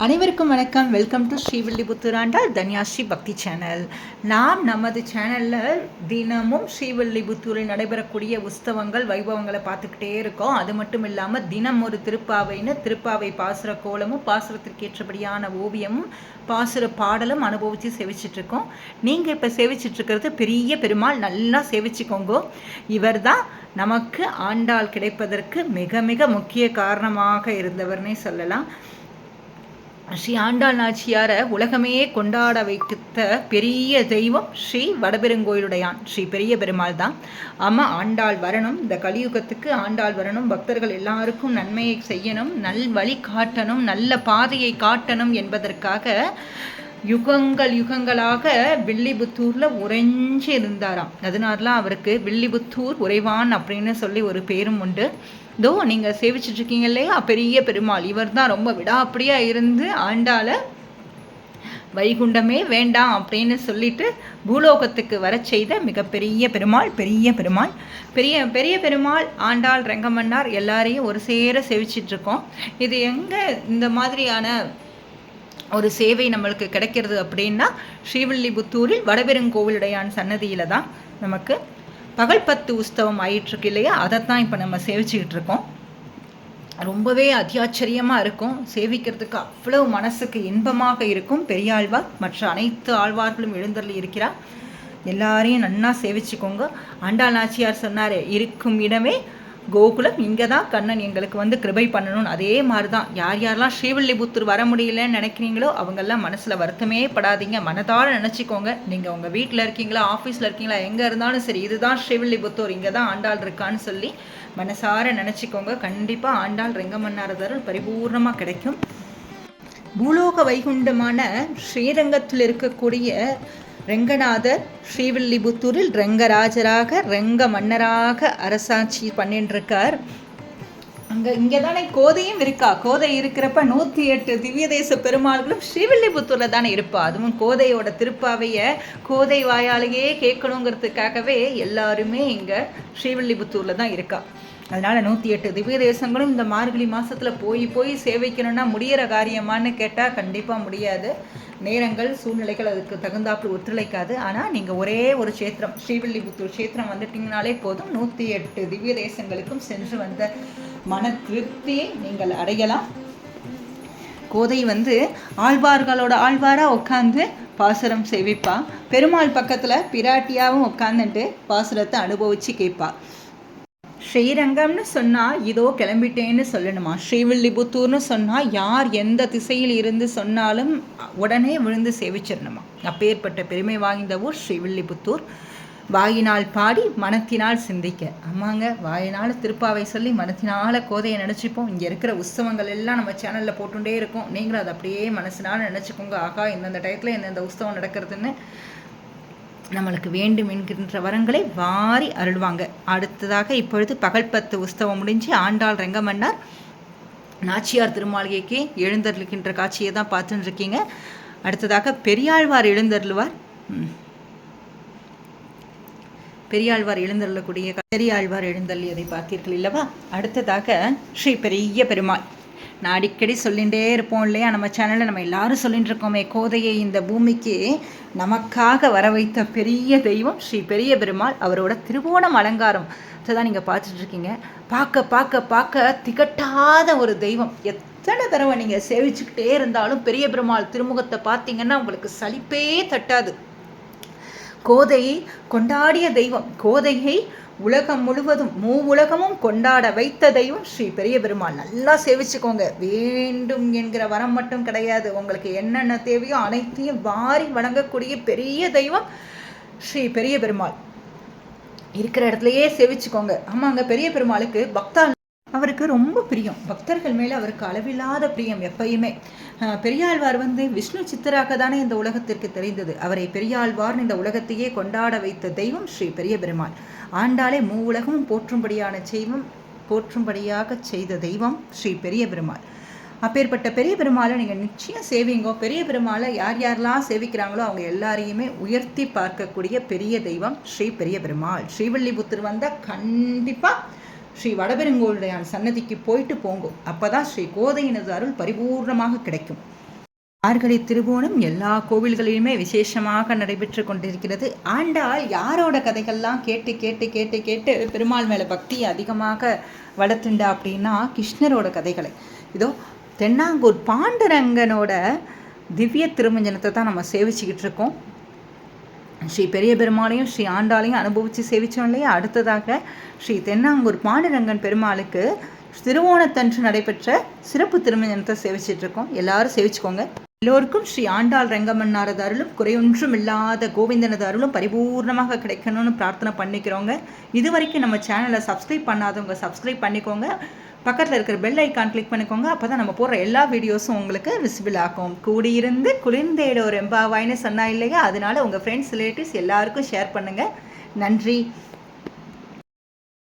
அனைவருக்கும் வணக்கம். Welcome to Srivilliputhur Andal Dhanyasri பக்தி சேனல். நாம் நமது சேனலில் தினமும் ஸ்ரீவில்லிபுத்தூரில் நடைபெறக்கூடிய உற்சவங்கள் வைபவங்களை பார்த்துக்கிட்டே இருக்கோம். அது மட்டும் இல்லாமல் தினம் ஒரு திருப்பாவைன்னு திருப்பாவை பாசுர கோலமும் பாசுரத்திற்கு ஏற்றபடியான ஓவியமும் பாசுர பாடலும் அனுபவித்து சேவிச்சிட்ருக்கோம். நீங்கள் இப்போ சேவிச்சிட்ருக்கிறது பெரிய பெருமாள். நல்லா சேவிச்சுக்கோங்க. இவர் தான் நமக்கு ஆண்டாள் கிடைப்பதற்கு மிக மிக முக்கிய காரணமாக இருந்தவர்னே சொல்லலாம். ஸ்ரீ ஆண்டாள் நாச்சியாரை உலகமே கொண்டாட வைத்த பெரிய தெய்வம் ஸ்ரீ வடபெருங்கோயிலுடையான் ஸ்ரீ பெரிய பெருமாள் தான். ஆமாம், ஆண்டாள் வரணும், இந்த கலியுகத்துக்கு ஆண்டாள் வரணும், பக்தர்கள் எல்லாருக்கும் நன்மையை செய்யணும், நல் வழி காட்டணும், நல்ல பாதையை காட்டணும் என்பதற்காக யுகங்களாக வில்லிபுத்தூரில் உறைஞ்சி இருந்தாராம். அதனாலலாம் அவருக்கு வில்லிபுத்தூர் உறைவான் அப்படின்னு சொல்லி ஒரு பேரும் உண்டு. இதோ நீங்கள் சேவிச்சிட்ருக்கீங்க இல்லையா பெரிய பெருமாள், இவர் தான் ரொம்ப விடாப்படியாக இருந்து ஆண்டாளை வைகுண்டமே வேண்டாம் அப்படின்னு சொல்லிட்டு பூலோகத்துக்கு வர செய்த மிகப்பெரிய பெருமாள் பெரிய பெருமாள் ஆண்டாள் ரெங்கமன்னார் எல்லாரையும் ஒரு சேர சேவிச்சிட்ருக்கோம். இது எங்கே இந்த மாதிரியான ஒரு சேவை நம்மளுக்கு கிடைக்கிறது அப்படின்னா ஸ்ரீவில்லிபுத்தூரில் வடபெருங்கோவிலுடையான் சன்னதியில் தான் நமக்கு பகல் 10 உற்சவம் ஆயிட்டுருக்கு இல்லையா, அதைத்தான் இப்போ நம்ம சேவிச்சுக்கிட்டு இருக்கோம். ரொம்பவே அத்தியாச்சரியமாக இருக்கும். சேவிக்கிறதுக்கு அவ்வளவு மனசுக்கு இன்பமாக இருக்கும். பெரியாழ்வார் மற்ற அனைத்து ஆழ்வார்களும் எழுந்தருளி இருக்கிறார். எல்லாரையும் நன்னா சேவிச்சுக்கோங்க. ஆண்டாள் நாச்சியார் சொன்னார், இருக்கும் இடமே கோகுலம், இங்கே தான் கண்ணன் எங்களுக்கு கிருபை பண்ணணும். அதே மாதிரி தான் யாரெல்லாம் ஸ்ரீவில்லிபுத்தூர் வர முடியலன்னு நினைக்கிறீங்களோ அவங்கெல்லாம் மனசில் வருத்தமே படாதீங்க. மனதார நினச்சிக்கோங்க. நீங்கள் உங்கள் வீட்டில் இருக்கீங்களா, ஆஃபீஸில் இருக்கீங்களா, எங்கே இருந்தாலும் சரி, இதுதான் ஸ்ரீவில்லிபுத்தூர், இங்கே தான் ஆண்டாள் இருக்கான்னு சொல்லி மனசார நினச்சிக்கோங்க. கண்டிப்பாக ஆண்டாள் ரெங்கமன்னாரதருள் பரிபூர்ணமாக கிடைக்கும். பூலோக வைகுண்டமான ஸ்ரீரங்கத்தில் இருக்கக்கூடிய ரெங்கநாதர் ஸ்ரீவில்லிபுத்தூரில் ரெங்கராஜராக ரெங்க மன்னராக அரசாட்சி பண்ணிட்டுருக்கார். இங்கே தானே கோதையும் இருக்கா. கோதை இருக்கிறப்ப 108 திவ்ய தேச பெருமாள்களும் ஸ்ரீவில்லிபுத்தூரில் தானே இருப்பா. அதுவும் கோதையோட திருப்பாவையை கோதை வாயாலேயே கேட்கணுங்கிறதுக்காகவே எல்லாருமே இங்கே ஸ்ரீவில்லிபுத்தூரில் தான் இருக்கா. அதனால் 108 திவ்ய தேசங்களும் இந்த மார்கழி மாதத்தில் போய் சேவிக்கணும்னா முடிகிற காரியமானு கேட்டால் கண்டிப்பாக முடியாது. நேரங்கள் சூழ்நிலைகள் அதுக்கு தகுந்தாப்புல ஒத்துழைக்காது. ஆனால் நீங்கள் ஒரே ஒரு க்ஷேத்திரம் ஸ்ரீவில்லிபுத்தூர் க்ஷேத்திரம் வந்துட்டிங்கனாலே போதும். 108 திவ்ய தேசங்களுக்கும் சென்று வந்த மன திருப்தியை நீங்கள் அடையலாம். கோதை ஆழ்வார்களோட ஆழ்வாராக உட்காந்து பாசுரம் சேவிப்பா. பெருமாள் பக்கத்தில் பிராட்டியாவும் உட்காந்துட்டு பாசுரத்தை அனுபவித்து கேட்பா. ஸ்ரீரங்கம்னு சொன்னால் இதோ கிளம்பிட்டேன்னு சொல்லணுமா. ஸ்ரீவில்லிபுத்தூர்னு சொன்னால் யார் எந்த திசையில் இருந்து சொன்னாலும் உடனே விழுந்து சேவிச்சிடணுமா. அப்பேற்பட்ட பெருமை வாய்ந்த ஊர் ஸ்ரீவில்லிபுத்தூர். வாயினால் பாடி மனத்தினால் சிந்திக்க. ஆமாங்க, வாயினால் திருப்பாவை சொல்லி மனத்தினால் கோதையை நினச்சிப்போம். இங்கே இருக்கிற உற்சவங்கள் எல்லாம் நம்ம சேனலில் போட்டுகிட்டே இருக்கோம். நீங்களும் அதை அப்படியே மனசினால் நினச்சிக்கோங்க. ஆகா, இந்தந்த டயத்தில் எந்தெந்த உற்சவம் நடக்கிறதுன்னு நம்மளுக்கு வேண்டும் என்கின்ற வரங்களை வாரி அருள்வாங்க. அடுத்ததாக இப்பொழுது பகல் 10 உற்சவம் முடிஞ்சு ஆண்டாள் ரெங்கமன்னார் நாச்சியார் திருமாளிகைக்கு எழுந்தருளுகின்ற காட்சியை தான் பார்த்துட்டு இருக்கீங்க. அடுத்ததாக பெரியாழ்வார் எழுந்தருளுவார். பெரியாழ்வார் எழுந்தருளக்கூடிய பெரியாழ்வார் எழுந்தருளியதை பார்த்தீர்கள் இல்லவா. அடுத்ததாக ஸ்ரீ பெரிய பெருமாள். நான் அடிக்கடி சொல்லிகிட்டே இருப்போம் இல்லையா, நம்ம சேனலில் நம்ம எல்லாரும் சொல்லிட்டு இருக்கோமே, கோதையை இந்த பூமிக்கு நமக்காக வர வைத்த பெரிய தெய்வம் ஸ்ரீ பெரிய பெருமாள். அவரோட திருவோணம் அலங்காரம் தான் நீங்கள் பார்த்துட்ருக்கீங்க. பார்க்க திகட்டாத ஒரு தெய்வம். எத்தனை தடவை நீங்கள் சேவிச்சுக்கிட்டே இருந்தாலும் பெரிய பெருமாள் திருமுகத்தை பார்த்தீங்கன்னா உங்களுக்கு சலிப்பே தட்டாது. கோதையை கொண்டாடிய தெய்வம். கோதையை உலகம் முழுவதும் உலகமும் கொண்டாட வைத்த தெய்வம் ஸ்ரீ பெரிய பெருமாள். நல்லா சேவிச்சுக்கோங்க. வேண்டும் என்கிற வரம் மட்டும் கிடையாது, உங்களுக்கு என்னென்ன தேவையோ அனைத்தையும் வாரி வணங்கக்கூடிய பெரிய தெய்வம் ஸ்ரீ பெரிய பெருமாள். இருக்கிற இடத்துலையே சேவிச்சுக்கோங்க. ஆமாங்க, பெரிய பெருமாளுக்கு அவருக்கு ரொம்ப பிரியம். பக்தர்கள் மேலே அவருக்கு அளவில்லாத பிரியம் எப்பயுமே. பெரியாழ்வார் விஷ்ணு சித்தராக தானே இந்த உலகத்திற்கு தெரிந்தது. அவரை பெரியாழ்வார் இந்த உலகத்தையே கொண்டாட வைத்த தெய்வம் ஸ்ரீ பெரிய பெருமாள். ஆண்டாளே உலகமும் போற்றும்படியாக செய்த தெய்வம் ஸ்ரீ பெரிய பெருமாள். அப்பேற்பட்ட பெரிய பெருமாளை நீங்கள் நிச்சயம் சேவிங்கோ. பெரிய பெருமாளை யாரெல்லாம் சேவிக்கிறாங்களோ அவங்க எல்லாரையுமே உயர்த்தி பார்க்கக்கூடிய பெரிய தெய்வம் ஸ்ரீ பெரிய பெருமாள். ஸ்ரீவில்லிபுத்தூர் வந்தால் கண்டிப்பாக ஸ்ரீ வடபெருங்கோளுடையான் சன்னதிக்கு போயிட்டு போங்கோ. அப்போ தான் ஸ்ரீ கோதையினது அருள் பரிபூர்ணமாக கிடைக்கும். மார்கழி திருவோணம் எல்லா கோவில்களிலுமே விசேஷமாக நடைபெற்று கொண்டிருக்கிறது. ஆண்டாள் யாரோட கதைகள்லாம் கேட்டு கேட்டு கேட்டு கேட்டு பெருமாள் மேலே பக்தி அதிகமாக வளர்த்துண்டா அப்படின்னா கிருஷ்ணரோட கதைகளை. இதோ தென்னாங்கூர் பாண்டுரங்கனோட திவ்ய திருமஞ்சனத்தை தான் நம்ம சேவிச்சுக்கிட்டு இருக்கோம். ஸ்ரீ பெரிய பெருமாளையும் ஸ்ரீ ஆண்டாளையும் அனுபவித்து சேவித்தோம் இல்லையா. அடுத்ததாக ஸ்ரீ தென்னாங்கூர் பாண்டுரங்கன் பெருமாளுக்கு திருவோணத்தன்று நடைபெற்ற சிறப்பு திருமஞ்சனத்தை சேவிச்சிட்ருக்கோம். எல்லாரும் சேவிச்சுக்கோங்க. எல்லோருக்கும் ஸ்ரீ ஆண்டாள் ரெங்கமன்னாரது அருளும் குறையொன்றும் இல்லாத கோவிந்தனது அருளும் பரிபூர்ணமாக கிடைக்கணும்னு பிரார்த்தனை பண்ணிக்கிறோங்க. இது வரைக்கும் நம்ம சேனலை சப்ஸ்கிரைப் பண்ணாதவங்க சப்ஸ்கிரைப் பண்ணிக்கோங்க. பக்கத்தில் இருக்கிற பெல் ஐக்கான் கிளிக் பண்ணிக்கோங்க. அப்போ தான் நம்ம போடுற எல்லா வீடியோஸும் உங்களுக்கு விசிபிள் ஆகும். கூடியிருந்து குளிர்ந்தேடோ ரெம்பாவாயின்னு சொன்னா இல்லையா, அதனால உங்கள் ஃப்ரெண்ட்ஸ் ரிலேட்டிவ்ஸ் எல்லாருக்கும் ஷேர் பண்ணுங்கள். நன்றி.